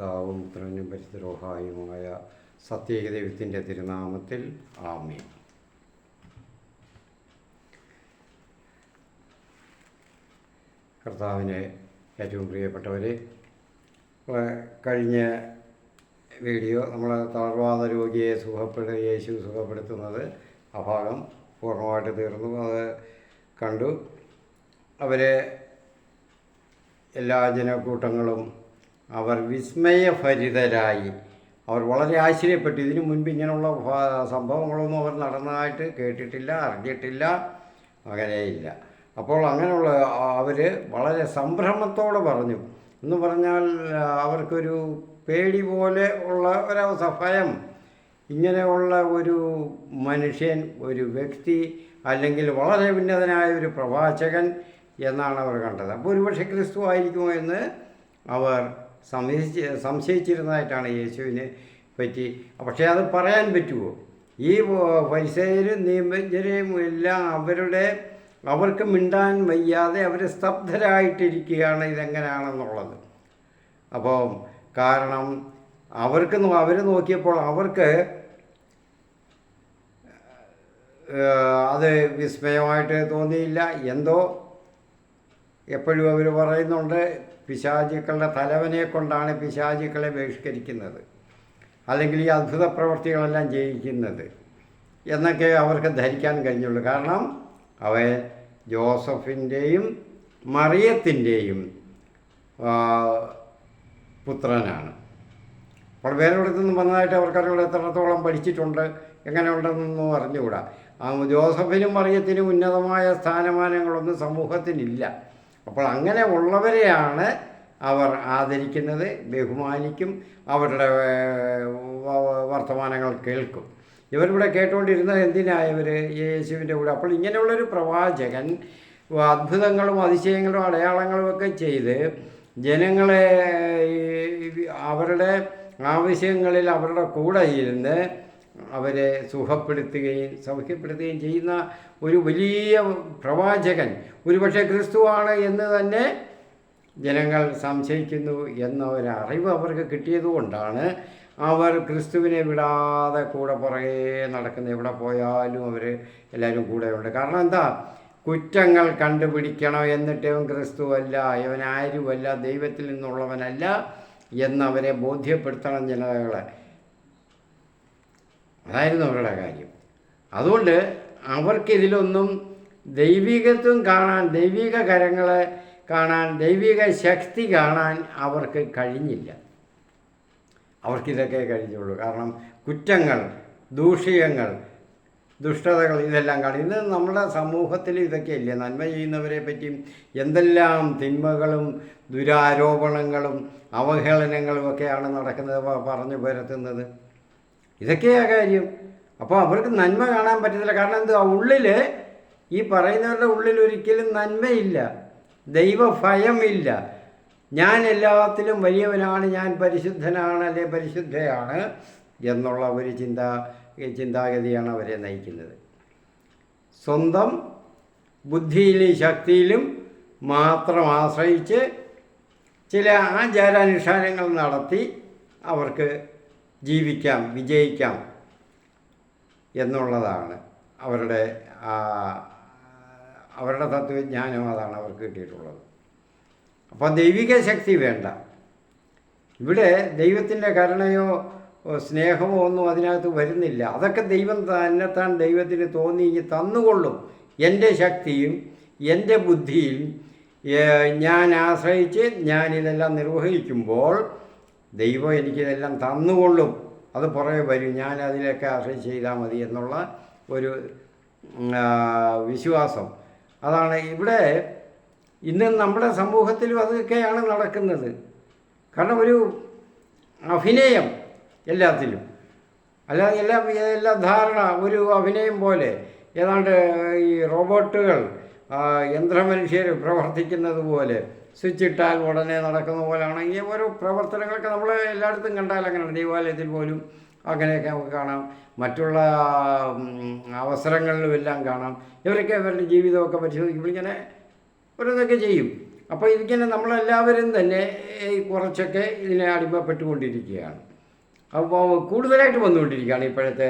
പിതാവും പുത്രനും പരിശുദ്ധ സത്യേക ദൈവത്തിൻ്റെ തിരുനാമത്തിൽ ആമേൻ. കർത്താവിന് ഏറ്റവും പ്രിയപ്പെട്ടവരെ, കഴിഞ്ഞ വീഡിയോ നമ്മൾ തളർവാദ രോഗിയെ യേശു സുഖപ്പെടുത്തുന്നത് ആ ഭാഗം പൂർണ്ണമായിട്ട് തീർന്നു. അത് കണ്ടു. അവരെ എല്ലാ ജനക്കൂട്ടങ്ങളും അവർ വിസ്മയഭരിതരായി. അവർ വളരെ ആശ്ചര്യപ്പെട്ടു. ഇതിനു മുൻപ് ഇങ്ങനെയുള്ള സംഭവങ്ങളൊന്നും അവർ നടന്നതായിട്ട് കേട്ടിട്ടില്ല, അറിഞ്ഞിട്ടില്ല, അങ്ങനെയില്ല. അപ്പോൾ അങ്ങനെയുള്ള അവർ വളരെ സംഭ്രമത്തോടെ പറഞ്ഞു. എന്ന് പറഞ്ഞാൽ അവർക്കൊരു പേടി പോലെ ഉള്ള ഒരവസ്ഥ, ഭയം. ഇങ്ങനെയുള്ള ഒരു മനുഷ്യൻ, ഒരു വ്യക്തി, അല്ലെങ്കിൽ വളരെ ഉന്നതനായ ഒരു പ്രവാചകൻ എന്നാണ് അവർ കണ്ടത്. അപ്പോൾ ഒരുപക്ഷെ ക്രിസ്തു ആയിരിക്കുമോ എന്ന് അവർ സംശയിച്ചിരുന്നതായിട്ടാണ് യേശുവിനെ പറ്റി. പക്ഷേ അത് പറയാൻ പറ്റുമോ? ഈ ഫരിസേയരും നിയമജ്ഞരെയും എല്ലാം അവർക്ക് മിണ്ടാൻ വയ്യാതെ അവർ സ്തബ്ധരായിട്ടിരിക്കുകയാണ് ഇതെങ്ങനെയാണെന്നുള്ളത്. അപ്പോൾ കാരണം അവർ നോക്കിയപ്പോൾ അവർക്ക് അത് വിസ്മയമായിട്ട് തോന്നിയില്ല. എന്തോ എപ്പോഴും അവർ പറയുന്നുണ്ട്, പിശാചുക്കളുടെ തലവനെ കൊണ്ടാണ് പിശാചുക്കളെ ബഹിഷ്കരിക്കുന്നത്, അല്ലെങ്കിൽ ഈ അത്ഭുത പ്രവൃത്തികളെല്ലാം ചെയ്യിക്കുന്നത് എന്നൊക്കെ അവർക്ക് ധരിക്കാൻ കഴിഞ്ഞുള്ളൂ. കാരണം അവൻ ജോസഫിൻ്റെയും മറിയത്തിൻ്റെയും പുത്രനാണ്. അപ്പോൾ വേറൊരിടത്തുനിന്ന് വന്നതായിട്ട് അവർക്കറിയുള്ള എത്രത്തോളം പഠിച്ചിട്ടുണ്ട്, എങ്ങനെയുണ്ടെന്നൊന്നും അറിഞ്ഞുകൂടാ. ജോസഫിനും മറിയത്തിനും ഉന്നതമായ സ്ഥാനമാനങ്ങളൊന്നും സമൂഹത്തിനില്ല. അപ്പോൾ അങ്ങനെ ഉള്ളവരെയാണ് അവർ ആദരിക്കുന്നത്, ബഹുമാനിക്കും, അവരുടെ വർത്തമാനങ്ങൾ കേൾക്കും. ഇവരിവിടെ കേട്ടുകൊണ്ടിരുന്നത് എന്തിനായവർ? യേശുവിൻ്റെ കൂടെ. അപ്പോൾ ഇങ്ങനെയുള്ളൊരു പ്രവാചകൻ അത്ഭുതങ്ങളും അതിശയങ്ങളും അടയാളങ്ങളും ഒക്കെ ചെയ്ത് ജനങ്ങളെ അവരുടെ ആവശ്യങ്ങളിൽ അവരുടെ കൂടെ ഇരുന്ന് അവരെ സൗഖ്യപ്പെടുത്തുകയും ചെയ്യുന്ന ഒരു വലിയ പ്രവാചകൻ ഒരുപക്ഷെ ക്രിസ്തുവാണ് എന്ന് തന്നെ ജനങ്ങൾ സംശയിക്കുന്നു എന്ന ഒരറിവ് അവർക്ക് കിട്ടിയതുകൊണ്ടാണ് അവർ ക്രിസ്തുവിനെ വിടാതെ കൂടെ പുറകെ നടക്കുന്നത്. എവിടെ പോയാലും അവർ എല്ലാവരും കൂടെയുണ്ട്. കാരണം എന്താ? കുറ്റങ്ങൾ കണ്ടുപിടിക്കണം, എന്നിട്ടും ക്രിസ്തുവല്ല, ഇവൻ ആരുമല്ല, ദൈവത്തിൽ നിന്നുള്ളവനല്ല എന്നവരെ ബോധ്യപ്പെടുത്തണം ജനതകളെ. അതായിരുന്നു അവരുടെ കാര്യം. അതുകൊണ്ട് അവർക്കിതിലൊന്നും ദൈവികത്വം കാണാൻ, ദൈവിക കരങ്ങളെ കാണാൻ, ദൈവിക ശക്തി കാണാൻ അവർക്ക് കഴിഞ്ഞില്ല. അവർക്കിതൊക്കെ കഴിഞ്ഞുള്ളൂ. കാരണം കുറ്റങ്ങൾ, ദൂഷ്യങ്ങൾ, ദുഷ്ടതകൾ ഇതെല്ലാം കാണും. ഇന്ന് നമ്മുടെ സമൂഹത്തിൽ ഇതൊക്കെ ഇല്ലേ? നന്മ ചെയ്യുന്നവരെ പറ്റിയും എന്തെല്ലാം തിന്മകളും ദുരാരോപണങ്ങളും അവഹേളനങ്ങളും ഒക്കെയാണ് നടക്കുന്നത്, പറഞ്ഞു പരത്തുന്നത്. ഇതൊക്കെയാ കാര്യം. അപ്പോൾ അവർക്ക് നന്മ കാണാൻ പറ്റത്തില്ല. കാരണം എന്ത്? ഉള്ളിൽ, ഈ പറയുന്നവരുടെ ഉള്ളിൽ ഒരിക്കലും നന്മയില്ല, ദൈവഭയമില്ല. ഞാൻ എല്ലാത്തിലും വലിയവനാണ്, ഞാൻ പരിശുദ്ധനാണ്, അല്ലെ പരിശുദ്ധയാണ് എന്നുള്ള ഒരു ചിന്താഗതിയാണ് അവരെ നയിക്കുന്നത്. സ്വന്തം ബുദ്ധിയിലും ശക്തിയിലും മാത്രം ആശ്രയിച്ച് ചില ആചാരാനുഷ്ഠാനങ്ങൾ നടത്തി അവർക്ക് ജീവിക്കാം, വിജയിക്കാം എന്നുള്ളതാണ് അവരുടെ തത്വജ്ഞാനം. അതാണ് അവർക്ക് കിട്ടിയിട്ടുള്ളത്. അപ്പോൾ ദൈവിക ശക്തി വേണ്ട. ഇവിടെ ദൈവത്തിൻ്റെ കരുണയോ സ്നേഹമോ ഒന്നും അതിനകത്ത് വരുന്നില്ല. അതൊക്കെ ദൈവം തന്നെത്താൻ ദൈവത്തിന് തോന്നി തന്നുകൊള്ളും. എൻ്റെ ശക്തിയും എൻ്റെ ബുദ്ധിയും ഞാൻ ആശ്രയിച്ച് ഞാനിതെല്ലാം നിർവഹിക്കുമ്പോൾ ദൈവം എനിക്കിതെല്ലാം തന്നുകൊള്ളും. അത് പുറകെ വരും, ഞാൻ അതിലൊക്കെ ആശ്രയിച്ച് ചെയ്താൽ മതി എന്നുള്ള ഒരു വിശ്വാസം. അതാണ് ഇവിടെ ഇന്ന് നമ്മുടെ സമൂഹത്തിലും അതൊക്കെയാണ് നടക്കുന്നത്. കാരണം ഒരു അഭിനയം എല്ലാത്തിലും, അല്ലാതെ എല്ലാ ധാരണ ഒരു അഭിനയം പോലെ. ഏതാണ്ട് ഈ റോബോട്ടുകൾ, യന്ത്രമനുഷ്യർ പ്രവർത്തിക്കുന്നത് പോലെ, സ്വിച്ച് ഇട്ടാൽ ഉടനെ നടക്കുന്ന പോലെയാണ് ഈ ഓരോ പ്രവർത്തനങ്ങളൊക്കെ നമ്മൾ എല്ലായിടത്തും കണ്ടാൽ അങ്ങനെയാണ്. ദൈവാലയത്തിൽ പോലും അങ്ങനെയൊക്കെ നമുക്ക് കാണാം, മറ്റുള്ള അവസരങ്ങളിലും എല്ലാം കാണാം. ഇവരൊക്കെ ഇവരുടെ ജീവിതമൊക്കെ പരിശോധിക്കുമ്പോൾ ഇങ്ങനെ ഓരോന്നൊക്കെ ചെയ്യും. അപ്പോൾ ഇതിങ്ങനെ നമ്മളെല്ലാവരും തന്നെ കുറച്ചൊക്കെ ഇതിനെ അടിമപ്പെട്ടുകൊണ്ടിരിക്കുകയാണ്. അപ്പോൾ കൂടുതലായിട്ട് വന്നുകൊണ്ടിരിക്കുകയാണ് ഇപ്പോഴത്തെ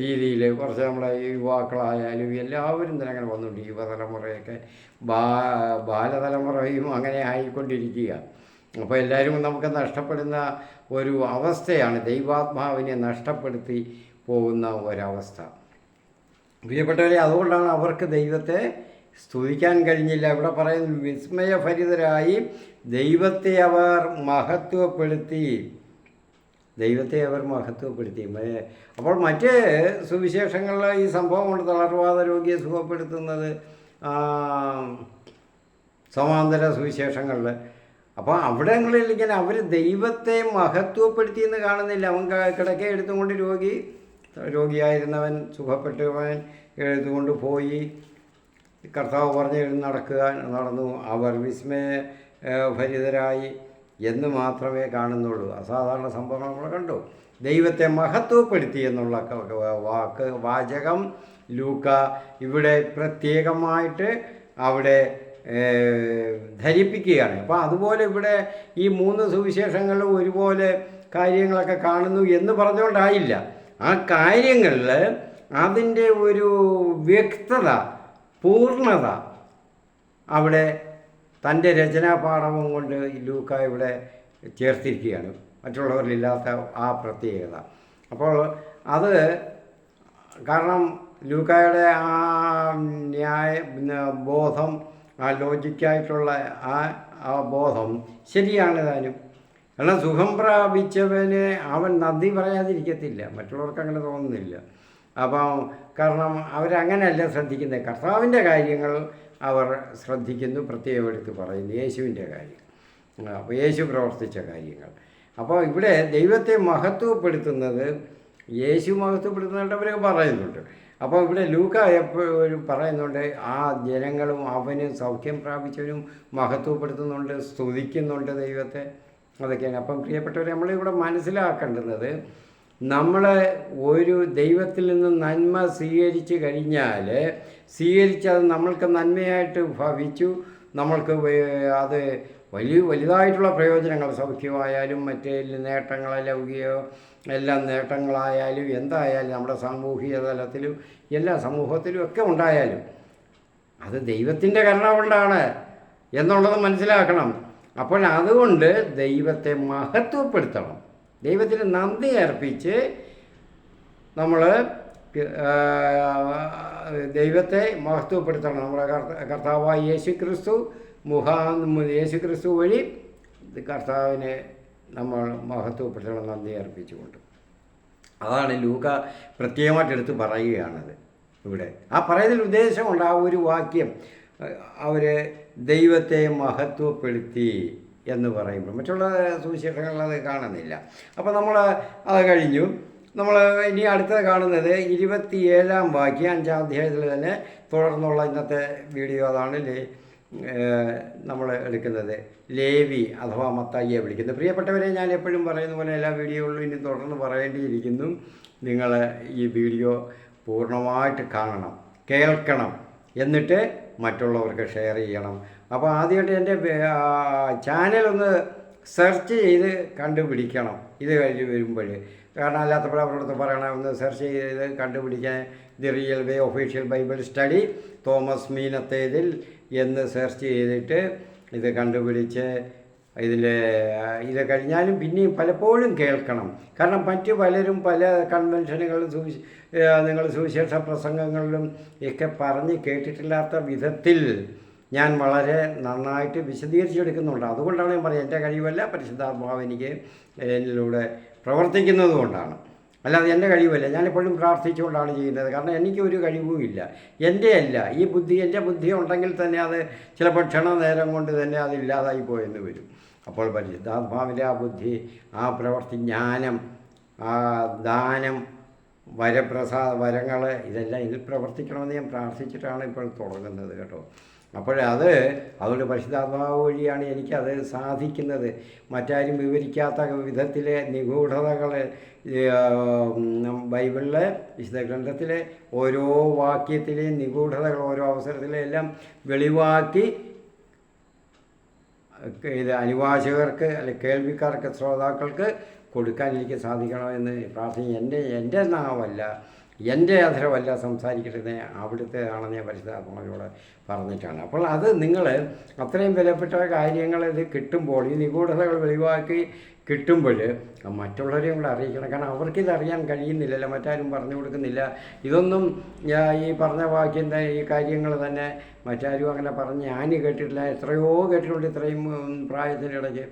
രീതിയിൽ. കുറച്ച് നമ്മളെ യുവാക്കളായാലും എല്ലാവരും തന്നെ അങ്ങനെ വന്നുകൊണ്ടിരിക്കും. യുവതലമുറയൊക്കെ ബാലതലമുറയും അങ്ങനെ ആയിക്കൊണ്ടിരിക്കുക. അപ്പോൾ എല്ലാവരും നമുക്ക് നഷ്ടപ്പെടുന്ന ഒരു അവസ്ഥയാണ്, ദൈവാത്മാവിനെ നഷ്ടപ്പെടുത്തി പോകുന്ന ഒരവസ്ഥ. പ്രിയപ്പെട്ടവരെ, അതുകൊണ്ടാണ് അവർക്ക് ദൈവത്തെ സ്തുതിക്കാൻ കഴിഞ്ഞില്ല. ഇവിടെ പറയുന്നു, വിസ്മയഭരിതരായി ദൈവത്തെ അവർ മഹത്വപ്പെടുത്തി. അപ്പോൾ മറ്റ് സുവിശേഷങ്ങളിൽ ഈ സംഭവം കൊണ്ട് തളർവാദ രോഗിയെ സുഖപ്പെടുത്തുന്നത് സമാന്തര സുവിശേഷങ്ങളിൽ. അപ്പോൾ അവിടങ്ങളിൽ ഇങ്ങനെ അവർ ദൈവത്തെ മഹത്വപ്പെടുത്തിയെന്ന് കാണുന്നില്ല. അവൻ കിടക്കെ എടുത്തുകൊണ്ട് രോഗിയായിരുന്നവൻ സുഖപ്പെട്ടവൻ എടുത്തുകൊണ്ട് പോയി കർത്താവ് പറഞ്ഞ് നടന്നു. അവർ വിസ്മയഭരിതരായി എന്ന് മാത്രമേ കാണുന്നുള്ളൂ. അസാധാരണ സംഭവങ്ങൾ നമ്മൾ കണ്ടു. ദൈവത്തെ മഹത്വപ്പെടുത്തി എന്നുള്ള വാചകം ലൂക്ക ഇവിടെ പ്രത്യേകമായിട്ട് അവിടെ ധരിപ്പിക്കുകയാണ്. അപ്പോൾ അതുപോലെ ഇവിടെ ഈ 3 സുവിശേഷങ്ങളിലും ഒരുപോലെ കാര്യങ്ങളൊക്കെ കാണുന്നു എന്ന് പറഞ്ഞുകൊണ്ടായില്ല. ആ കാര്യങ്ങളിൽ അതിൻ്റെ ഒരു വ്യക്തത, പൂർണ്ണത അവിടെ തൻ്റെ രചനാപാഠവും കൊണ്ട് ലൂക്ക ഇവിടെ ചേർത്തിരിക്കുകയാണ്, മറ്റുള്ളവരിലില്ലാത്ത ആ പ്രത്യേകത. അപ്പോൾ അത് കാരണം ലൂക്കായുടെ ആ ബോധം, ആ ലോജിക്കായിട്ടുള്ള ആ ബോധം ശരിയാണ് താനും. കാരണം സുഖം പ്രാപിച്ചവന് അവൻ നന്ദി പറയാതിരിക്കത്തില്ല. മറ്റുള്ളവർക്ക് അങ്ങനെ തോന്നുന്നില്ല. അപ്പം കാരണം അവരങ്ങനെയല്ല ശ്രദ്ധിക്കുന്നത്. കർത്താവിൻ്റെ കാര്യങ്ങൾ അവർ ശ്രദ്ധിക്കുന്നു, പ്രത്യേകം എടുത്ത് പറയുന്നു യേശുവിൻ്റെ കാര്യം, അപ്പോൾ യേശു പ്രവർത്തിച്ച കാര്യങ്ങൾ. അപ്പോൾ ഇവിടെ ദൈവത്തെ മഹത്വപ്പെടുത്തുന്നത്, യേശു മഹത്വപ്പെടുത്തുന്നവരൊക്കെ പറയുന്നുണ്ട്. അപ്പോൾ ഇവിടെ ലൂക്ക എപ്പോഴും പറയുന്നുണ്ട്, ആ ജനങ്ങളും അവന് സൗഖ്യം പ്രാപിച്ചവരും മഹത്വപ്പെടുത്തുന്നുണ്ട്, സ്തുതിക്കുന്നുണ്ട് ദൈവത്തെ. അതൊക്കെയാണ്. അപ്പം പ്രിയപ്പെട്ടവരെ, നമ്മളിവിടെ മനസ്സിലാക്കേണ്ടുന്നത്, നമ്മൾ ഒരു ദൈവത്തിൽ നിന്ന് നന്മ സ്വീകരിച്ചു കഴിഞ്ഞാൽ, സ്വീകരിച്ചത് നമ്മൾക്ക് നന്മയായിട്ട് ഭവിച്ചു, നമ്മൾക്ക് അത് വലുതായിട്ടുള്ള പ്രയോജനങ്ങൾ, സൗഖ്യമായാലും മറ്റേ നേട്ടങ്ങളെ ലൗകികയോ എല്ലാം നേട്ടങ്ങളായാലും എന്തായാലും നമ്മുടെ സാമൂഹിക തലത്തിലും എല്ലാ സമൂഹത്തിലും ഒക്കെ ഉണ്ടായാലും അത് ദൈവത്തിൻ്റെ കരുണ കൊണ്ടാണ് എന്നുള്ളത് മനസ്സിലാക്കണം. അപ്പോൾ അതുകൊണ്ട് ദൈവത്തെ മഹത്വപ്പെടുത്തണം, ദൈവത്തിന് നന്ദി അർപ്പിച്ച് നമ്മൾ ദൈവത്തെ മഹത്വപ്പെടുത്തണം. നമ്മുടെ കർത്താവായ യേശുക്രിസ്തു യേശുക്രിസ്തു വഴി കർത്താവിനെ നമ്മൾ മഹത്വപ്പെടുത്തണം, നന്ദി അർപ്പിച്ചുകൊണ്ട്. അതാണ് ലൂക്ക പ്രത്യേകമായിട്ട് എടുത്ത് പറയുകയാണത് ഇവിടെ. ആ പറയുന്നതിൽ ഉദ്ദേശമുണ്ട്, ആ ഒരു വാക്യം അവർ ദൈവത്തെ മഹത്വപ്പെടുത്തി എന്ന് പറയുമ്പോൾ മറ്റുള്ള സുവിശേഷങ്ങളിൽ അത് കാണുന്നില്ല. അപ്പോൾ നമ്മൾ അത് കഴിഞ്ഞു. നമ്മൾ ഇനി അടുത്തത് കാണുന്നത് 27-ാം വാക്യം 5-ാം അധ്യായത്തിൽ തന്നെ തുടർന്നുള്ള ഇന്നത്തെ വീഡിയോ അതാണ് നമ്മൾ എടുക്കുന്നത്. ലേവി അഥവാ മത്തായിയെ വിളിക്കുന്നത്. പ്രിയപ്പെട്ടവരെ, ഞാൻ എപ്പോഴും പറയുന്ന പോലെ എല്ലാ വീഡിയോകളിലും ഇനി തുടർന്ന് പറയേണ്ടിയിരിക്കുന്നു. നിങ്ങൾ ഈ വീഡിയോ പൂർണ്ണമായിട്ട് കാണണം, കേൾക്കണം, എന്നിട്ട് മറ്റുള്ളവർക്ക് ഷെയർ ചെയ്യണം. അപ്പോൾ ആദ്യമായിട്ട് എൻ്റെ ചാനലൊന്ന് സെർച്ച് ചെയ്ത് കണ്ടുപിടിക്കണം ഇത് കഴിഞ്ഞ് വരുമ്പോൾ. കാരണം അല്ലാത്തപ്പോൾ അവരോടൊത്ത് പറയണം, ഒന്ന് സെർച്ച് ചെയ്ത് കണ്ടുപിടിക്കാൻ. The real way official Bible study Thomas Meenathethil എന്ന് സെർച്ച് ചെയ്തിട്ട് ഇത് കണ്ടുപിടിച്ച് ഇത് കഴിഞ്ഞാലും പിന്നെയും പലപ്പോഴും കേൾക്കണം. കാരണം മറ്റ് പലരും പല കൺവെൻഷനുകളും നിങ്ങൾ സുവിശേഷ പ്രസംഗങ്ങളിലും ഒക്കെ പറഞ്ഞ് കേട്ടിട്ടില്ലാത്ത വിധത്തിൽ ഞാൻ വളരെ നന്നായിട്ട് വിശദീകരിച്ചെടുക്കുന്നുണ്ട്. അതുകൊണ്ടാണ് ഞാൻ പറയുന്നത്, എൻ്റെ കഴിവല്ല, പരിശുദ്ധാത്മാവ് എനിക്ക് എന്നിലൂടെ പ്രവർത്തിക്കുന്നത് കൊണ്ടാണ്, അല്ലാതെ എൻ്റെ കഴിവല്ല. ഞാനെപ്പോഴും പ്രാർത്ഥിച്ചുകൊണ്ടാണ് ചെയ്യുന്നത്. കാരണം എനിക്കൊരു കഴിവുമില്ല, എൻ്റെ അല്ല. എൻ്റെ ബുദ്ധി ഉണ്ടെങ്കിൽ തന്നെ അത് ചിലപ്പോൾ ക്ഷണനേരം കൊണ്ട് തന്നെ അതില്ലാതായി പോയെന്ന് വരും. അപ്പോൾ പരിശുദ്ധാത്മാവിൻ്റെ ആ ബുദ്ധി, ആ പ്രവൃത്തി, ജ്ഞാനം, ആ ദാനം, വരങ്ങൾ ഇതെല്ലാം ഇതിൽ പ്രവർത്തിക്കണമെന്ന് ഞാൻ പ്രാർത്ഥിച്ചിട്ടാണ് ഇപ്പോൾ തുടങ്ങുന്നത് കേട്ടോ. അതുകൊണ്ട് പരിശുദ്ധാത്മാവ് വഴിയാണ് എനിക്കത് സാധിക്കുന്നത്. മറ്റാരും വിവരിക്കാത്ത വിധത്തിലെ നിഗൂഢതകൾ ബൈബിളിലെ വിശുദ്ധ ഗ്രന്ഥത്തിലെ ഓരോ വാക്യത്തിലെയും നിഗൂഢതകൾ ഓരോ അവസരത്തിലെല്ലാം വെളിവാക്കി ഇത് അനുവാചകർക്ക് അല്ലെങ്കിൽ കേൾവിക്കാർക്ക് ശ്രോതാക്കൾക്ക് കൊടുക്കാൻ എനിക്ക് സാധിക്കണമെന്ന് പ്രാർത്ഥിക്കും. എൻ്റെ നാവല്ല, എൻ്റെ അധരമല്ല സംസാരിക്കുന്നത്, അവിടുത്തേതാണെന്ന് ഞാൻ പരിശുദ്ധാത്മാവിനോട് പറഞ്ഞിട്ടാണ്. അപ്പോൾ അത് നിങ്ങൾ അത്രയും വിലപ്പെട്ട കാര്യങ്ങൾ ഇത് കിട്ടുമ്പോൾ, ഈ നിഗൂഢതകൾ വെളിവാക്കി കിട്ടുമ്പോൾ മറ്റുള്ളവരെയും കൂടെ അറിയിക്കണം. കാരണം അവർക്കിത് അറിയാൻ കഴിയുന്നില്ലല്ലോ, മറ്റാരും പറഞ്ഞു കൊടുക്കുന്നില്ല. ഇതൊന്നും ഈ പറഞ്ഞ വാക്യം ഈ കാര്യങ്ങൾ തന്നെ മറ്റാരും അങ്ങനെ പറഞ്ഞ് ഞാൻ കേട്ടിട്ടില്ല. എത്രയോ കേട്ടിട്ടുണ്ട് ഇത്രയും പ്രായത്തിനിടയ്ക്ക്.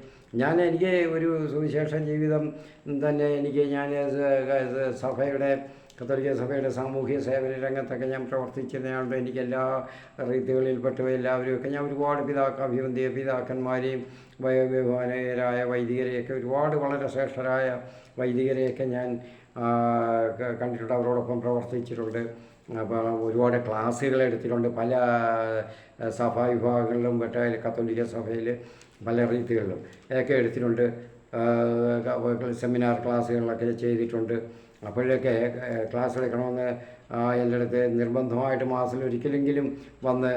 എനിക്ക് ഒരു സുവിശേഷ ജീവിതം തന്നെ ഞാൻ സഭയുടെ കത്തോലിക്ക സഭയുടെ സാമൂഹ്യ സേവന രംഗത്തൊക്കെ ഞാൻ പ്രവർത്തിച്ചിരുന്നതുകൊണ്ട് എനിക്ക് എല്ലാ റീതികളിൽപ്പെട്ടവ എല്ലാവരുമൊക്കെ ഞാൻ ഒരുപാട് അഭിവന്ധ്യ പിതാക്കന്മാരെയും വയോവിഭാനരായ വൈദികരെയൊക്കെ ഒരുപാട് വളരെ ശ്രേഷ്ഠരായ വൈദികരെയൊക്കെ ഞാൻ കണ്ടിട്ടുണ്ട്, അവരോടൊപ്പം പ്രവർത്തിച്ചിട്ടുണ്ട്. അപ്പോൾ ഒരുപാട് ക്ലാസ്സുകൾ എടുത്തിട്ടുണ്ട് പല സഭാ വിഭാഗങ്ങളിലും, കത്തോലിക്ക സഭയിൽ പല റീതികളിലും ഇതൊക്കെ എടുത്തിട്ടുണ്ട്. സെമിനാർ ക്ലാസ്സുകളിലൊക്കെ ചെയ്തിട്ടുണ്ട്. അപ്പോഴൊക്കെ ക്ലാസ് എടുക്കണമെന്ന് എൻ്റെ അടുത്ത് നിർബന്ധമായിട്ട് മാസത്തിലൊരിക്കലെങ്കിലും വന്ന്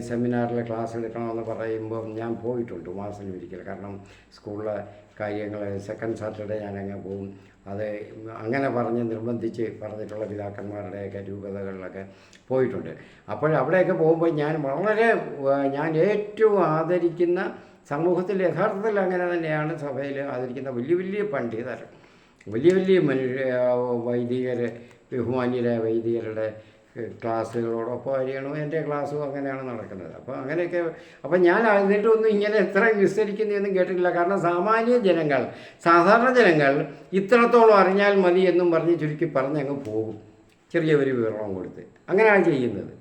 സെമിനാറിൽ ക്ലാസ് എടുക്കണമെന്ന് പറയുമ്പോൾ ഞാൻ പോയിട്ടുണ്ട് മാസത്തിലൊരിക്കൽ. കാരണം സ്കൂളിലെ കാര്യങ്ങൾ സെക്കൻഡ് സാറ്റർഡേ ഞാനങ്ങ് പോകും. അത് അങ്ങനെ പറഞ്ഞ് നിർബന്ധിച്ച് പറഞ്ഞിട്ടുള്ള പിതാക്കന്മാരുടെയൊക്കെ രൂപതകളിലൊക്കെ പോയിട്ടുണ്ട്. അവിടെയൊക്കെ പോകുമ്പോൾ ഞാൻ ഏറ്റവും ആദരിക്കുന്ന, സമൂഹത്തിൽ യഥാർത്ഥത്തിൽ അങ്ങനെ തന്നെയാണ് സഭയിൽ ആദരിക്കുന്ന വലിയ വലിയ പണ്ഡിതർ, വലിയ വലിയ വൈദികർ, ബഹുമാന്യരായ വൈദികരുടെ ക്ലാസ്സുകളോടൊപ്പം അറിയണം. എൻ്റെ ക്ലാസ്സും അങ്ങനെയാണ് നടക്കുന്നത്. അപ്പോൾ അങ്ങനെയൊക്കെ ഞാൻ എന്നിട്ടൊന്നും ഇങ്ങനെ എത്ര വിസ്തരിക്കുന്നതൊന്നും കേട്ടിട്ടില്ല. കാരണം സാധാരണ ജനങ്ങൾ ഇത്രത്തോളം അറിഞ്ഞാൽ മതി എന്നും പറഞ്ഞ് ചുരുക്കി പറഞ്ഞങ്ങ് പോകും, ചെറിയൊരു വിവരണം കൊടുത്ത്. അങ്ങനെയാണ് ചെയ്യുന്നത്.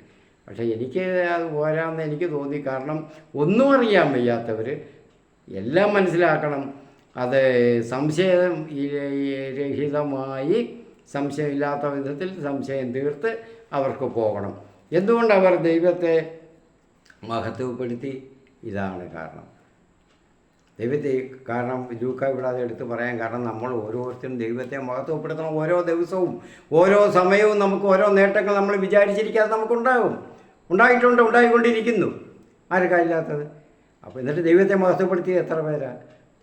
പക്ഷേ എനിക്ക് അത് പോരാമെന്ന് എനിക്ക് തോന്നി. കാരണം ഒന്നും അറിയാൻ വയ്യാത്തവർ എല്ലാം മനസ്സിലാക്കണം. അത് സംശയരഹിതമായി, സംശയമില്ലാത്ത വിധത്തിൽ സംശയം തീർത്ത് അവർക്ക് പോകണം. എന്തുകൊണ്ട് അവർ ദൈവത്തെ മഹത്വപ്പെടുത്തി? ഇതാണ് കാരണം. കാരണം ലൂക്ക ഇവിടെ അത് എടുത്ത് പറയാൻ കാരണം നമ്മൾ ഓരോരുത്തരും ദൈവത്തെ മഹത്വപ്പെടുത്തണം. ഓരോ ദിവസവും ഓരോ സമയവും നമുക്ക് ഓരോ നേട്ടങ്ങൾ നമ്മൾ വിചാരിച്ചിരിക്കാതെ നമുക്കുണ്ടാകും, ഉണ്ടായിക്കൊണ്ടിരിക്കുന്നു. ആർക്കാ ഇല്ലാത്തത്? അപ്പോൾ എന്നിട്ട് ദൈവത്തെ മഹത്വപ്പെടുത്തി എത്ര പേരാ?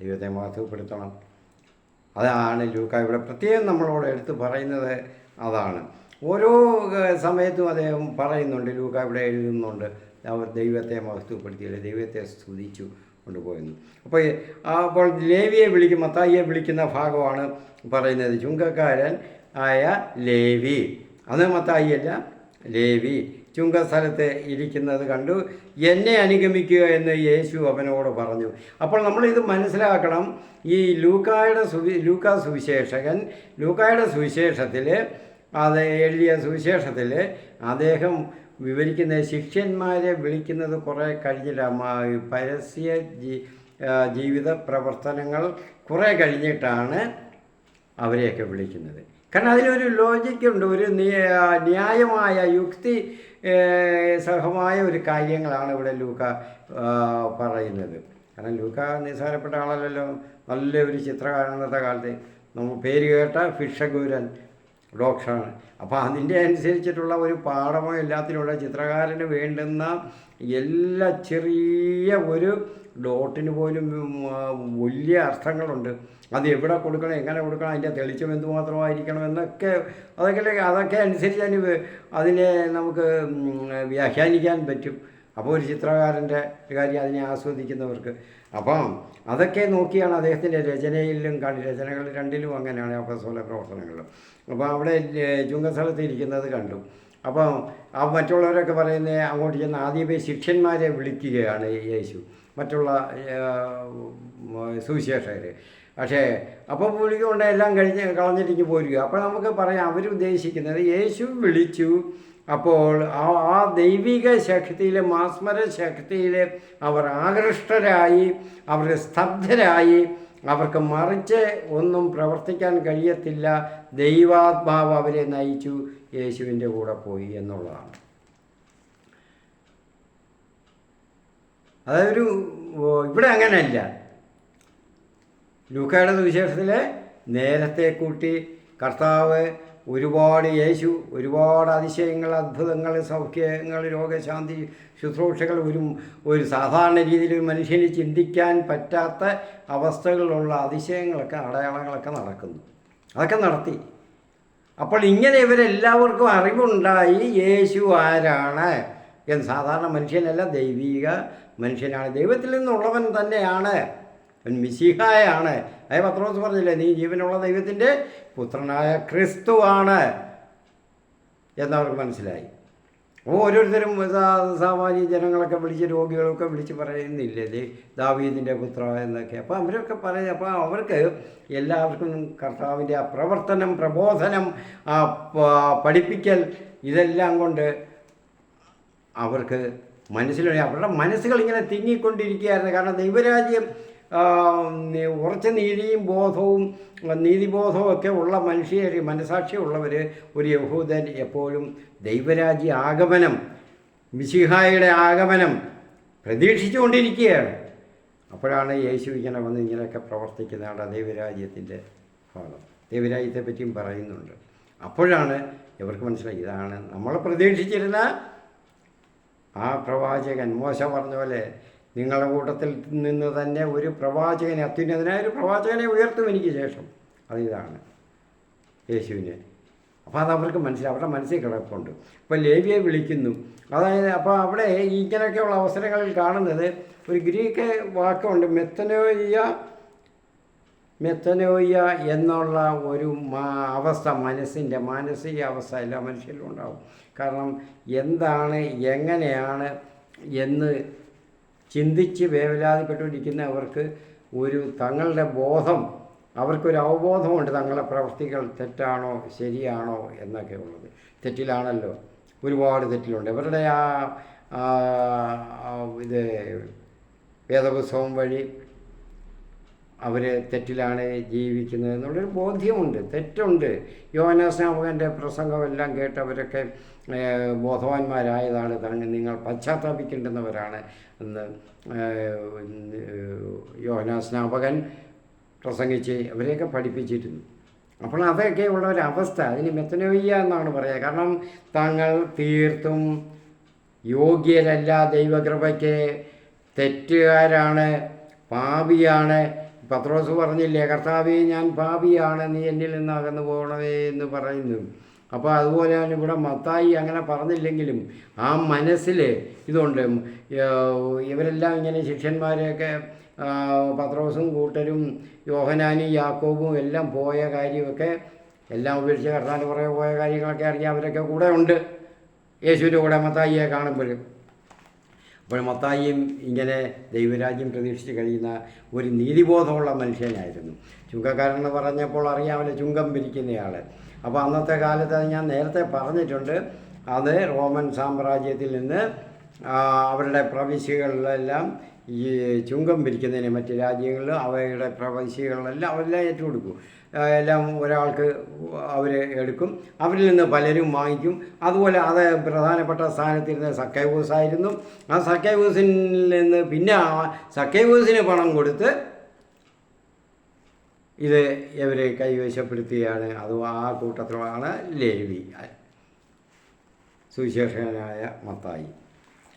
ദൈവത്തെ മഹത്വപ്പെടുത്തണം. അതാണ് ലൂക്ക ഇവിടെ പ്രത്യേകം നമ്മളോട് എടുത്ത് പറയുന്നത്. അതാണ് ഓരോ സമയത്തും അദ്ദേഹം പറയുന്നുണ്ട്. ലൂക്ക ഇവിടെ എഴുതുന്നുണ്ട്, അവർ ദൈവത്തെ മഹത്വപ്പെടുത്തിയില്ല, ദൈവത്തെ സ്തുതിച്ചു കൊണ്ടുപോയിരുന്നു. അപ്പോൾ ലേവിയെ മത്തായിയെ വിളിക്കുന്ന ഭാഗമാണ് പറയുന്നത്. ചുങ്കക്കാരൻ ആയ ലേവി, അത് മത്തായിയല്ല, ലേവി ചുങ്കസ്ഥലത്ത് ഇരിക്കുന്നത് കണ്ടു, എന്നെ അനുഗമിക്കുക എന്ന് യേശു അവനോട് പറഞ്ഞു. അപ്പോൾ നമ്മളിത് മനസ്സിലാക്കണം. ഈ ലൂക്കായുടെ സുവിശേഷത്തിൽ അത് എഴുതിയ സുവിശേഷത്തിൽ അദ്ദേഹം വിവരിക്കുന്ന ശിഷ്യന്മാരെ വിളിക്കുന്നത് കുറേ കഴിഞ്ഞിട്ടാണ്. പരസ്യ ജീവിത പ്രവർത്തനങ്ങൾ കുറേ കഴിഞ്ഞിട്ടാണ് അവരെയൊക്കെ വിളിക്കുന്നത്. കാരണം അതിലൊരു ലോജിക്കുണ്ട്, ഒരു ന്യായമായ യുക്തി സഹമായ ഒരു കാര്യങ്ങളാണ് ഇവിടെ ലൂക്ക പറയുന്നത്. കാരണം ലൂക്ക നിസ്സാരപ്പെട്ട ആളല്ലല്ലോ, നല്ലൊരു ചിത്രകാരൻ. അന്നത്തെ കാലത്ത് നമ്മൾ പേര് കേട്ട ഭിക്ഷഗൂരൻ ഡോക്ടറാണ്. അപ്പോൾ അതിൻ്റെ അനുസരിച്ചിട്ടുള്ള ഒരു പാഠമോ എല്ലാത്തിനുള്ള ചിത്രകാരന് വേണ്ടുന്ന എല്ലാ ചെറിയ ഒരു ഡോട്ടിന് പോലും വലിയ അർത്ഥങ്ങളുണ്ട്. അത് എവിടെ കൊടുക്കണം, എങ്ങനെ കൊടുക്കണം, അതിൻ്റെ തെളിച്ചം എന്തുമാത്രമായിരിക്കണം എന്നൊക്കെ അതൊക്കെ അനുസരിച്ച് അതിനെ നമുക്ക് വ്യാഖ്യാനിക്കാൻ പറ്റും. അപ്പോൾ ഒരു ചിത്രകാരൻ്റെ കാര്യം അതിനെ ആസ്വദിക്കുന്നവർക്ക്. അപ്പം അതൊക്കെ നോക്കിയാണ് അദ്ദേഹത്തിൻ്റെ രചനയിലും രചനകൾ രണ്ടിലും അങ്ങനെയാണ്, അപ്പസ്തോല പ്രവർത്തനങ്ങളിലും. അപ്പോൾ അവിടെ ചുങ്കസ്ഥലത്ത് ഇരിക്കുന്നത് കണ്ടു. അപ്പം മറ്റുള്ളവരൊക്കെ പറയുന്നത് അങ്ങോട്ട് ചെന്ന് ആദ്യമേ ശിഷ്യന്മാരെ വിളിക്കുകയാണ് യേശു, മറ്റുള്ള സുവിശേഷകർ. പക്ഷേ അപ്പോൾ വിളിക്കൊണ്ട് എല്ലാം കളഞ്ഞിട്ട് പോരുക. അപ്പോൾ നമുക്ക് പറയാം അവരുദ്ദേശിക്കുന്നത് യേശു വിളിച്ചു. അപ്പോൾ ആ ദൈവിക ശക്തിയിൽ, മാസ്മര ശക്തിയിൽ അവർ ആകൃഷ്ടരായി, അവർ സ്തബ്ധരായി. അവർക്ക് മറിച്ച് ഒന്നും പ്രവർത്തിക്കാൻ കഴിയത്തില്ല. ദൈവാത്മാവ് അവരെ നയിച്ചു, യേശുവിൻ്റെ കൂടെ പോയി എന്നുള്ളതാണ്. അതൊരു ഇവിടെ അങ്ങനെയല്ല. ലൂക്കായുടെ സുവിശേഷത്തിൽ നേരത്തെ കൂട്ടി കർത്താവ് ഒരുപാട് യേശു ഒരുപാട് അതിശയങ്ങൾ, അത്ഭുതങ്ങൾ, സൗഖ്യങ്ങൾ, രോഗശാന്തി ശുശ്രൂഷകൾ ഒരു സാധാരണ രീതിയിൽ ഒരു മനുഷ്യന് ചിന്തിക്കാൻ പറ്റാത്ത അവസ്ഥകളിലുള്ള അതിശയങ്ങളൊക്കെ, അടയാളങ്ങളൊക്കെ നടക്കുന്നു. അതൊക്കെ നടത്തി. അപ്പോൾ ഇങ്ങനെ ഇവരെല്ലാവർക്കും അറിവുണ്ടായി യേശു ആരാണ് എന്ന്. സാധാരണ മനുഷ്യനല്ല, ദൈവിക മനുഷ്യനാണ്, ദൈവത്തിൽ നിന്നുള്ളവൻ തന്നെയാണ്, മിശിഹായാണ്. അതായത് പത്രോസ് പറഞ്ഞില്ലേ, നീ ജീവനുള്ള ദൈവത്തിൻ്റെ പുത്രനായ ക്രിസ്തുവാണ് എന്നവർക്ക് മനസ്സിലായി. ഓരോരുത്തരും സാമാന്യ ജനങ്ങളൊക്കെ വിളിച്ച്, രോഗികളൊക്കെ വിളിച്ച് പറയുന്നില്ലേ ദാവീദിൻ്റെ പുത്ര എന്നൊക്കെ. അപ്പോൾ അവരൊക്കെ പറയും. അപ്പോൾ അവർക്ക് എല്ലാവർക്കും കർത്താവിൻ്റെ ആ പ്രവർത്തനം, പ്രബോധനം, പഠിപ്പിക്കൽ, ഇതെല്ലാം കൊണ്ട് അവർക്ക് മനസ്സിലായി. അവരുടെ മനസ്സുകൾ ഇങ്ങനെ തിങ്ങിക്കൊണ്ടിരിക്കുകയായിരുന്നു. കാരണം ദൈവരാജ്യം ഉറച്ച നീതിയും ബോധവും നീതിബോധവും ഒക്കെ ഉള്ള മനുഷ്യർ, മനസാക്ഷിയുള്ളവർ, ഒരു യഹൂദൻ എപ്പോഴും ദൈവരാജ്യ ആഗമനം, മിശിഹായുടെ ആഗമനം പ്രതീക്ഷിച്ചുകൊണ്ടിരിക്കുകയാണ്. അപ്പോഴാണ് യേശു ഇങ്ങനെ വന്ന് ഇങ്ങനെയൊക്കെ പ്രവർത്തിക്കുന്നതാണ് ദൈവരാജ്യത്തിൻ്റെ ഭാഗം. ദൈവരാജ്യത്തെ പറ്റിയും പറയുന്നുണ്ട്. അപ്പോഴാണ് ഇവർക്ക് മനസ്സിലായി, ഇതാണ് നമ്മൾ പ്രതീക്ഷിച്ചിരുന്ന ആ പ്രവാചകൻ. മോശ പറഞ്ഞ പോലെ നിങ്ങളുടെ കൂട്ടത്തിൽ നിന്ന് തന്നെ ഒരു പ്രവാചകനെ, അത്യുന്നതനായ ഒരു പ്രവാചകനെ ഉയർത്തും എനിക്ക് ശേഷം. അതിതാണ് യേശുവിനെ. അപ്പോൾ അത് അവർക്ക് മനസ്സിലായി, അവരുടെ മനസ്സിൽ കിടപ്പുണ്ട്. ഇപ്പോൾ ലേവിയെ വിളിക്കുന്നു. അതായത് അപ്പോൾ അവിടെ ഇങ്ങനെയൊക്കെയുള്ള അവസരങ്ങളിൽ കാണുന്നത് ഒരു ഗ്രീക്ക് വാക്കുണ്ട്, മെത്തനോയ്യ എന്നുള്ള ഒരു അവസ്ഥ, മാനസിക അവസ്ഥ എല്ലാ മനുഷ്യരിലും ഉണ്ടാവും. കാരണം എന്താണ്, എങ്ങനെയാണ് എന്ന് ചിന്തിച്ച് വേവലാതിപ്പെട്ടുകൊണ്ടിരിക്കുന്ന അവർക്ക് തങ്ങളുടെ ബോധം, അവർക്കൊരു അവബോധമുണ്ട്, തങ്ങളുടെ പ്രവൃത്തികൾ തെറ്റാണോ ശരിയാണോ എന്നൊക്കെ ഉള്ളത്. തെറ്റിലാണല്ലോ, ഒരുപാട് തെറ്റിലുണ്ട്. ഇവരുടെ ഇത് വേദപുസ്തകം വഴി അവർ തെറ്റിലാണ് ജീവിക്കുന്നത് എന്നുള്ളൊരു ബോധ്യമുണ്ട്, തെറ്റുണ്ട്. യോഹന്നാസ്നാപകൻ്റെ പ്രസംഗമെല്ലാം കേട്ടവരൊക്കെ ബോധവാന്മാരായതാണ്. നിങ്ങൾ പശ്ചാത്താപിക്കേണ്ടുന്നവരാണ് എന്ന് യോഹന്നാസ്നാപകൻ പ്രസംഗിച്ച് അവരെയൊക്കെ പഠിപ്പിച്ചിരുന്നു. അപ്പോൾ അതൊക്കെയുള്ള ഒരവസ്ഥ, അതിന് മെത്തനോയ്യ എന്നാണ് പറയുക. കാരണം താങ്കൾ തീർത്തും യോഗ്യരല്ല ദൈവകൃപയ്ക്ക്, തെറ്റുകാരാണ്, പാപിയാണ്. പത്രോസ് പറഞ്ഞില്ലേ, കർത്താവേ ഞാൻ പാപിയാണ്, നീ എന്നിൽ നിന്ന് അകന്നു പോകണമേ എന്ന് പറയുന്നു. അപ്പോൾ അതുപോലെയാണ് ഇവിടെ മത്തായി അങ്ങനെ പറഞ്ഞില്ലെങ്കിലും ആ മനസ്സിൽ ഇതുണ്ട്. ഇവരെല്ലാം ഇങ്ങനെ ശിഷ്യന്മാരെയൊക്കെ പത്രോസും കൂട്ടരും യോഹനാനും യാക്കോബും എല്ലാം പോയ കാര്യമൊക്കെ എല്ലാം ഉപേക്ഷിച്ച് കർത്താവിൻ്റെ പുറകെ പോയ കാര്യങ്ങളൊക്കെ അറിയാം. അവരൊക്കെ കൂടെ ഉണ്ട് യേശുവിൻ്റെ കൂടെ മത്തായിയെ കാണുമ്പോഴും. അപ്പോൾ മത്തായിയും ഇങ്ങനെ ദൈവരാജ്യം പ്രതീക്ഷിച്ച് കഴിയുന്ന ഒരു നീതിബോധമുള്ള മനുഷ്യനായിരുന്നു. ചുങ്കക്കാരെന്ന് പറഞ്ഞപ്പോൾ അറിയാമല്ലോ, ചുങ്കം പിരിക്കുന്നയാൾ. അപ്പോൾ അന്നത്തെ കാലത്ത്, അത് ഞാൻ നേരത്തെ പറഞ്ഞിട്ടുണ്ട്, അത് റോമൻ സാമ്രാജ്യത്തിൽ നിന്ന് അവരുടെ പ്രവിശ്യകളിലെല്ലാം ഈ ചുങ്കം പിരിക്കുന്നതിന് മറ്റ് രാജ്യങ്ങളിൽ അവയുടെ പ്രവിശ്യകളിലെല്ലാം അവരെല്ലാം ഏറ്റുകൊടുക്കും. എല്ലാം ഒരാൾക്ക് അവർ എടുക്കും, അവരിൽ നിന്ന് പലരും വാങ്ങിക്കും. അതുപോലെ അത് പ്രധാനപ്പെട്ട സ്ഥാനത്തിരുന്ന സക്കേവൂസായിരുന്നു. ആ സക്കേവൂസിൽ നിന്ന് പിന്നെ സക്കേവൂസിന് പണം കൊടുത്ത് ഇത് ഇവർ കൈവശപ്പെടുത്തുകയാണ്. അത് ആ കൂട്ടത്തിലാണ് ലേവി, സുവിശേഷകനായ മത്തായി.